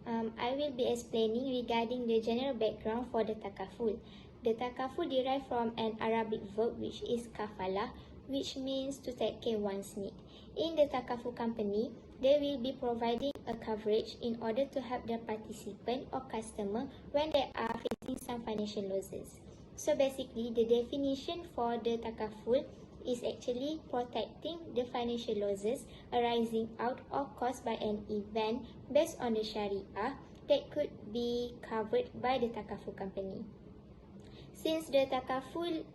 I will be explaining regarding the general background for the takaful. The takaful derived from an Arabic verb which is kafala, which means to take care one's need. In the takaful company, they will be providing a coverage in order to help the participant or customer when they are facing some financial losses. So basically, the definition for the takaful is actually protecting the financial losses arising out or caused by an event based on the Sharia that could be covered by the takaful company. Since the takaful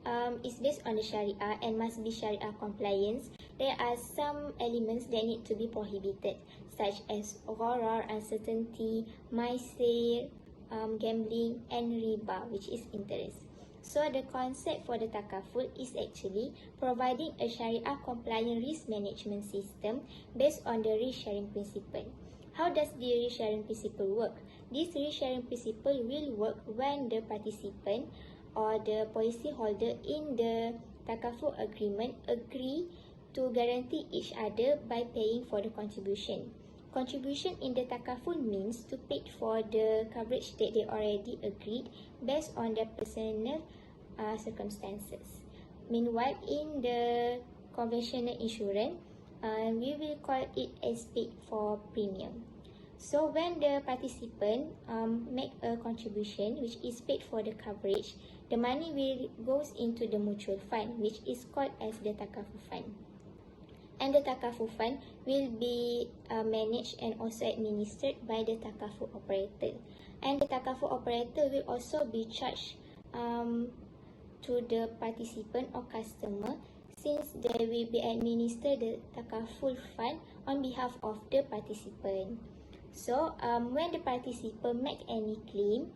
is based on the Sharia and must be Sharia compliance, there are some elements that need to be prohibited, such as gharar, uncertainty, maisir, gambling, and riba, which is interest. So the concept for the takaful is actually providing a Sharia compliant risk management system based on the risk sharing principle. How does the risk sharing principle work? This risk sharing principle will work when the participant or the policy holder in the takaful agreement agree to guarantee each other by paying for the contribution. Contribution in the takaful means to pay for the coverage that they already agreed based on their personal circumstances. Meanwhile, in the conventional insurance, we will call it as paid for premium. So when the participant make a contribution which is paid for the coverage, the money will goes into the mutual fund, which is called as the takaful fund. And the takaful fund will be managed and also administered by the takaful operator. And the takaful operator will also be charged to the participant or customer, since they will be administer the takaful fund on behalf of the participant. So when the participant make any claim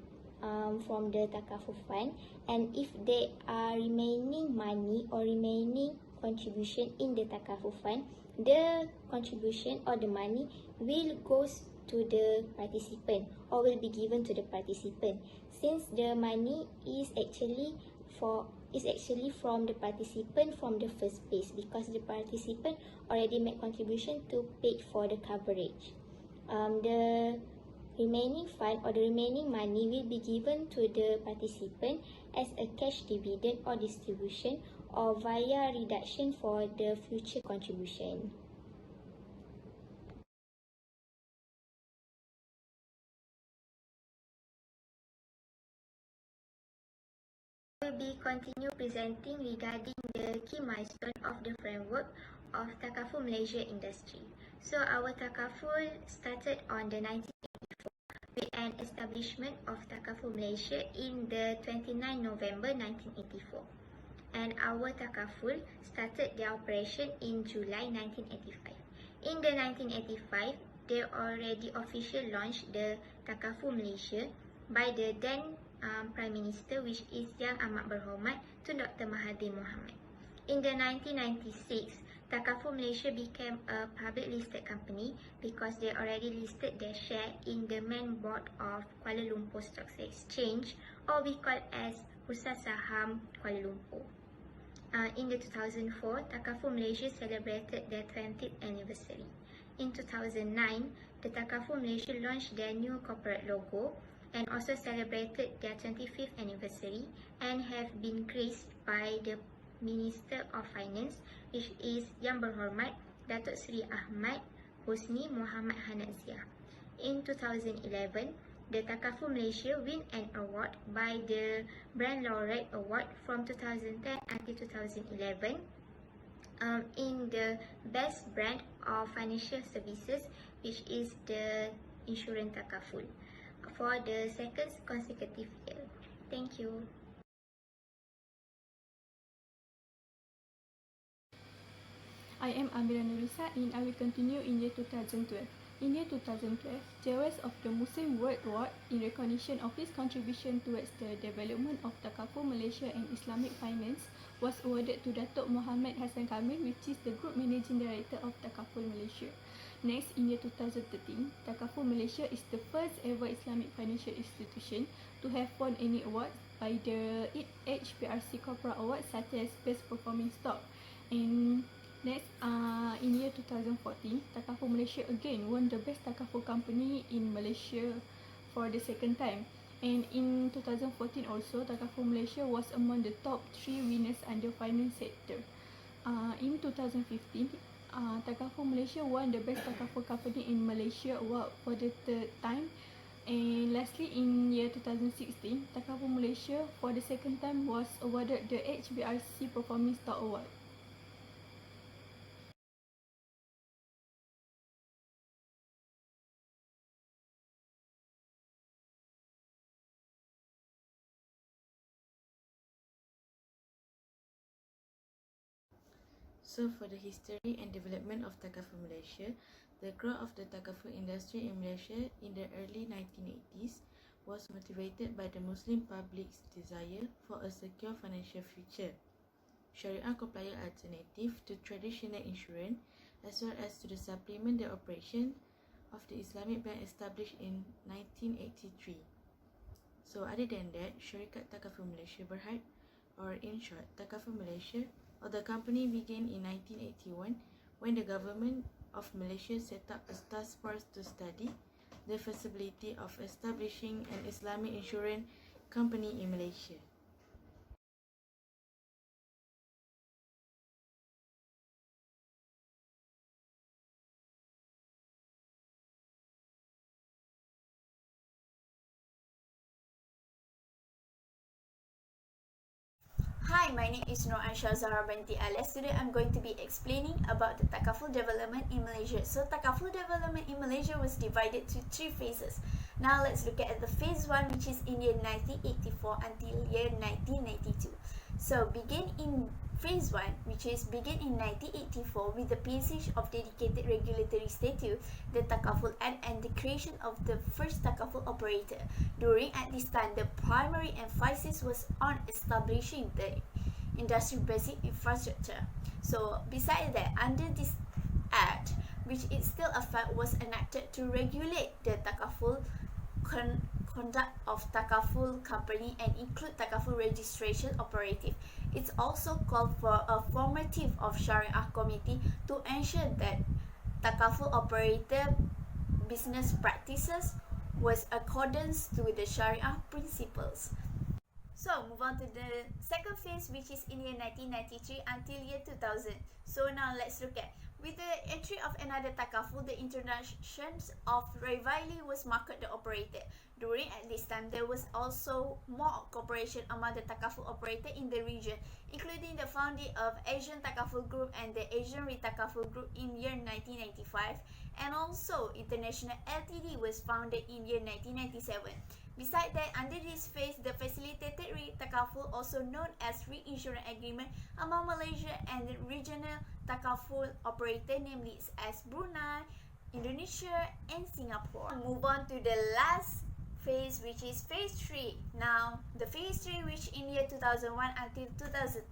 from the takaful fund, and if there are remaining money or remaining contribution in the takaful fund, the contribution or the money will goes to the participant or will be given to the participant, since the money is actually from the participant from the first place, because the participant already made contribution to pay for the coverage. The remaining fund or the remaining money will be given to the participant as a cash dividend or distribution or via reduction for the future contribution. I will be continue presenting regarding the key milestone of the framework of takaful Malaysia industry. So our takaful started on the 1984 with an establishment of takaful Malaysia in the 29 November 1984. And our takaful started their operation in July 1985. In the 1985, they already officially launched the takaful Malaysia by the then Prime Minister, which is Yang Amat Berhormat Tun Dr. Mahathir Mohamad. In the 1996, takaful Malaysia became a public listed company because they already listed their share in the main board of Kuala Lumpur Stock Exchange, or we call as Bursa Saham Kuala Lumpur. In the 2004, takaful Malaysia celebrated their 20th anniversary. In 2009, the takaful Malaysia launched their new corporate logo and also celebrated their 25th anniversary and have been graced by the Minister of Finance, which is Yang Berhormat Datuk Seri Ahmad Husni Mohamad Hanat Zia. In 2011, the takaful Malaysia win an award by the Brand Laureate Award from 2010 until 2011 in the Best Brand of Financial Services, which is the Insurance Takaful, for the second consecutive year. Thank you. I am Amira Nurisa and I will continue in year 2012. In year 2012, Jawaz of the Muslim World Award in recognition of his contribution towards the development of takaful Malaysia and Islamic finance was awarded to Datuk Muhammad Hassan Kamil, which is the Group Managing Director of Takaful Malaysia. Next, in year 2013, Takaful Malaysia is the first ever Islamic financial institution to have won any awards by the HPRC Corporate Awards, such as Best Performing Stock. And Next, in year 2014, Takaful Malaysia again won the best Takaful company in Malaysia for the second time. And in 2014 also, Takaful Malaysia was among the top 3 winners under finance sector. In 2015, Takaful Malaysia won the best Takaful company in Malaysia award for the third time. And lastly, in year 2016, Takaful Malaysia for the second time was awarded the HBRC Performing Stock Award. So for the history and development of Takaful Malaysia, the growth of the Takaful industry in Malaysia in the early 1980s was motivated by the Muslim public's desire for a secure financial future, Sharia-compliant alternative to traditional insurance, as well as to supplement the operation of the Islamic Bank established in 1983. So other than that, Syarikat Takaful Malaysia Berhad, or in short, Takaful Malaysia, or the company began in 1981 when the government of Malaysia set up a task force to study the feasibility of establishing an Islamic insurance company in Malaysia. Hi, my name is Nur Aisha Zahra binti Alias. Today I'm going to be explaining about the Takaful development in Malaysia. So Takaful development in Malaysia was divided to 3 phases. Now let's look at the phase 1, which is in year 1984 until year 1992. So begin in phase 1, which is begin in 1984 with the passage of dedicated regulatory statute, the Takaful Act, and the creation of the first Takaful operator. During at this time, the primary emphasis was on establishing the industry basic infrastructure. So besides that, under this act, which is still a fact, was enacted to regulate the Takaful conduct of Takaful company and include Takaful registration operative. It's also called for a formative of Sharia committee to ensure that Takaful operator business practices was accordance to the Sharia principles. So move on to the second phase, which is in year 1993 until year 2000. So now let's look at, with the entry of another Takaful, the introduction of Revili was market the operator. During at this time, there was also more cooperation among the Takaful operator in the region, including the founding of Asian Takaful Group and the Asian Takaful Group in year 1995, and also International Ltd was founded in year 1997. Besides that, under this phase, the facilitated Takaful, also known as reinsurance agreement among Malaysia and the regional Takaful operator, namely as Brunei, Indonesia, and Singapore. Move on to the last phase, which is phase 3. Now, the phase 3, which in year 2001 until 2010,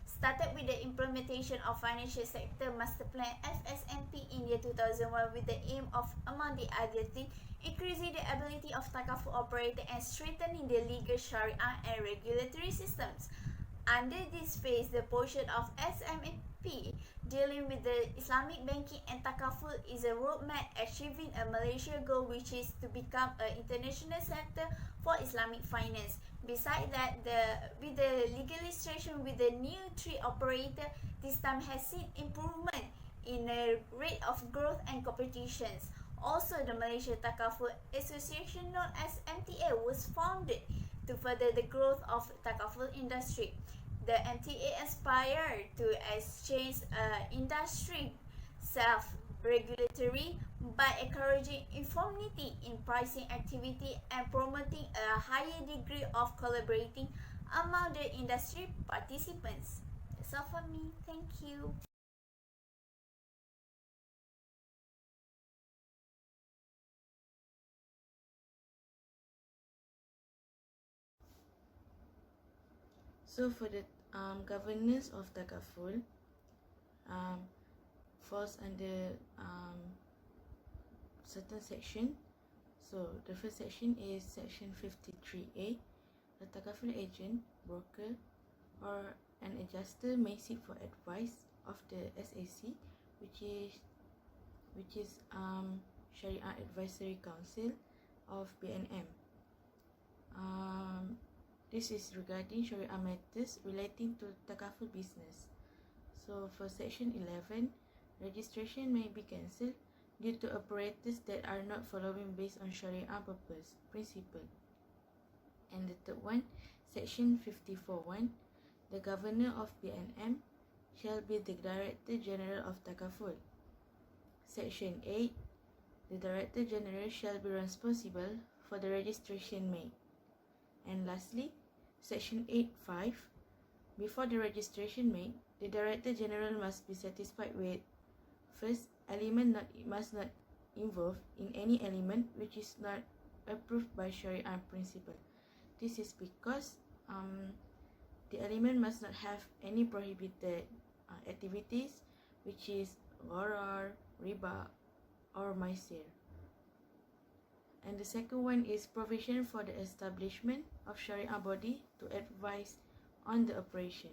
started with the implementation of Financial Sector Master Plan FSMP in year 2001 with the aim of, among the other things, increasing the ability of Takaful operator and strengthening the legal Sharia and regulatory systems. Under this phase, the portion of SMP dealing with the Islamic banking and Takaful is a roadmap achieving a Malaysia goal, which is to become an international center for Islamic finance. Besides that, with the legalization with the new 3 operator, this time has seen improvement in the rate of growth and competitions. Also, the Malaysia Takaful Association, known as MTA, was founded to further the growth of Takaful industry. The MTA aspired to exchange industry self-regulatory by encouraging uniformity in pricing activity and promoting a higher degree of collaborating among the industry participants. That's all for me. Thank you. So for the governance of Takaful, falls under certain section. So the first section is section 53A. A Takaful agent, broker, or an adjuster may seek for advice of the SAC, which is Sharia Advisory Council of BNM. This is regarding Sharia matters relating to takaful business. So for section 11, registration may be cancelled due to operators that are not following based on Sharia principle. And the third one, section 54.1, the governor of BNM shall be the Director General of Takaful. Section 8, the Director General shall be responsible for the registration made. And lastly, section 8.5, before the registration made, the Director General must be satisfied with: first, element must not involve in any element which is not approved by Sharia principle. This is because the element must not have any prohibited activities, which is gharar, riba, or maisir. And the second one is provision for the establishment of Sharia body to advise on the operation.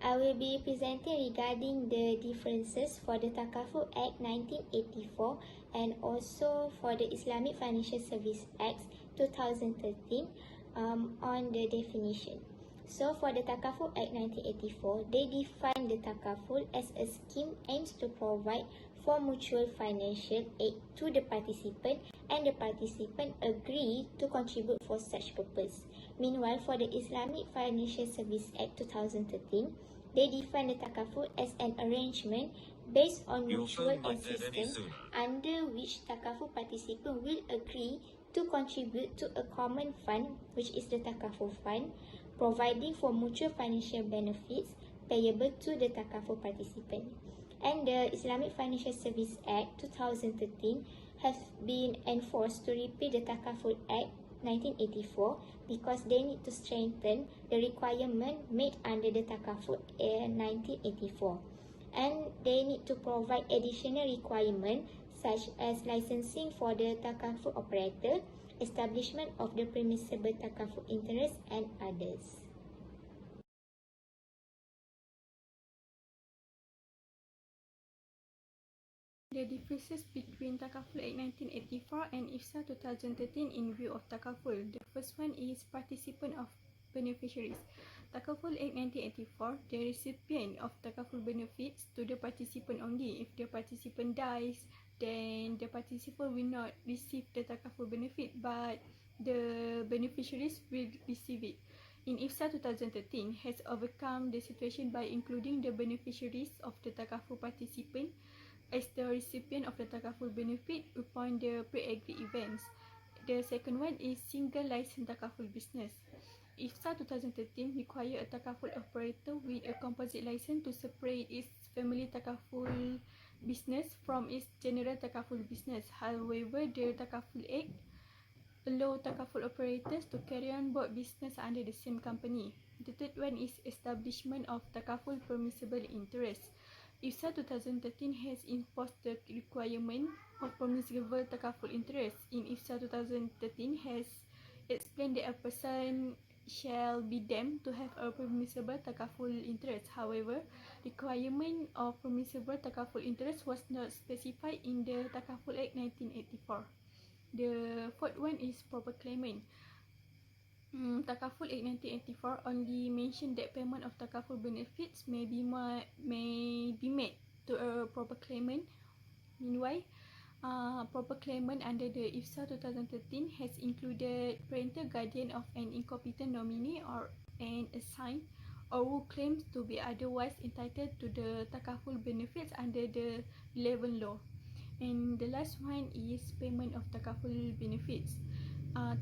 I will be presenting regarding the differences for the Takaful Act 1984 and also for the Islamic Financial Service Act 2013 on the definition. So for the Takaful Act 1984, they define the Takaful as a scheme aims to provide for mutual financial aid to the participant, and the participant agree to contribute for such purpose. Meanwhile, for the Islamic Financial Service Act 2013, they define the takaful as an arrangement based on mutual assistance under which takaful participant will agree to contribute to a common fund, which is the takaful fund, providing for mutual financial benefits payable to the takaful participant. And the Islamic Financial Service Act 2013 has been enforced to repeal the Takaful Act 1984 because they need to strengthen the requirement made under the Takaful Act 1984, and they need to provide additional requirements such as licensing for the Takaful operator, establishment of the permissible Takaful interest, and others. The differences between Takaful Act 1984 and IFSA 2013 in view of Takaful. The first one is participant of beneficiaries. Takaful Act 1984, the recipient of Takaful benefits to the participant only. If the participant dies, then the participant will not receive the Takaful benefit, but the beneficiaries will receive it. In IFSA 2013 has overcome the situation by including the beneficiaries of the Takaful participant as the recipient of the Takaful benefit upon the pre-agreed events. The second one is single license Takaful business. IFSA 2013 require a Takaful operator with a composite license to separate its family Takaful business from its general Takaful business. However, the Takaful Act allow Takaful operators to carry on both business under the same company. The third one is establishment of Takaful permissible interest. IFSA 2013 has imposed the requirement of permissible Takaful interest. In IFSA 2013 has explained that a person shall be deemed to have a permissible Takaful interest. However, requirement of permissible Takaful interest was not specified in the Takaful Act 1984. The fourth one is proper claimant. Takaful Act 1984 only mentioned that payment of Takaful benefits may be made to a proper claimant. Meanwhile, proper claimant under the IFSA 2013 has included parental guardian of an incompetent nominee or an assigned, or who claims to be otherwise entitled to the Takaful benefits under the relevant law. And the last one is payment of Takaful benefits.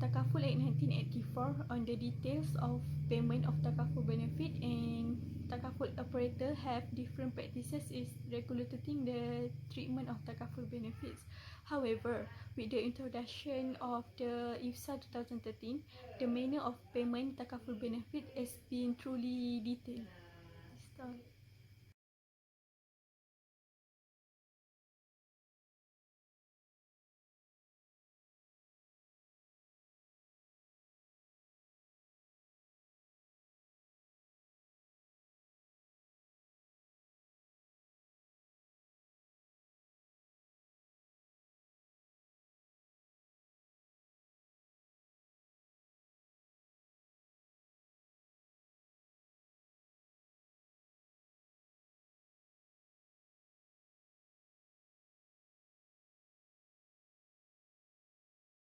Takaful Act 1984 on the details of payment of Takaful benefit, and Takaful operator have different practices is regulating the treatment of Takaful benefits. However, with the introduction of the IFSA 2013, the manner of payment Takaful benefit has been truly detailed.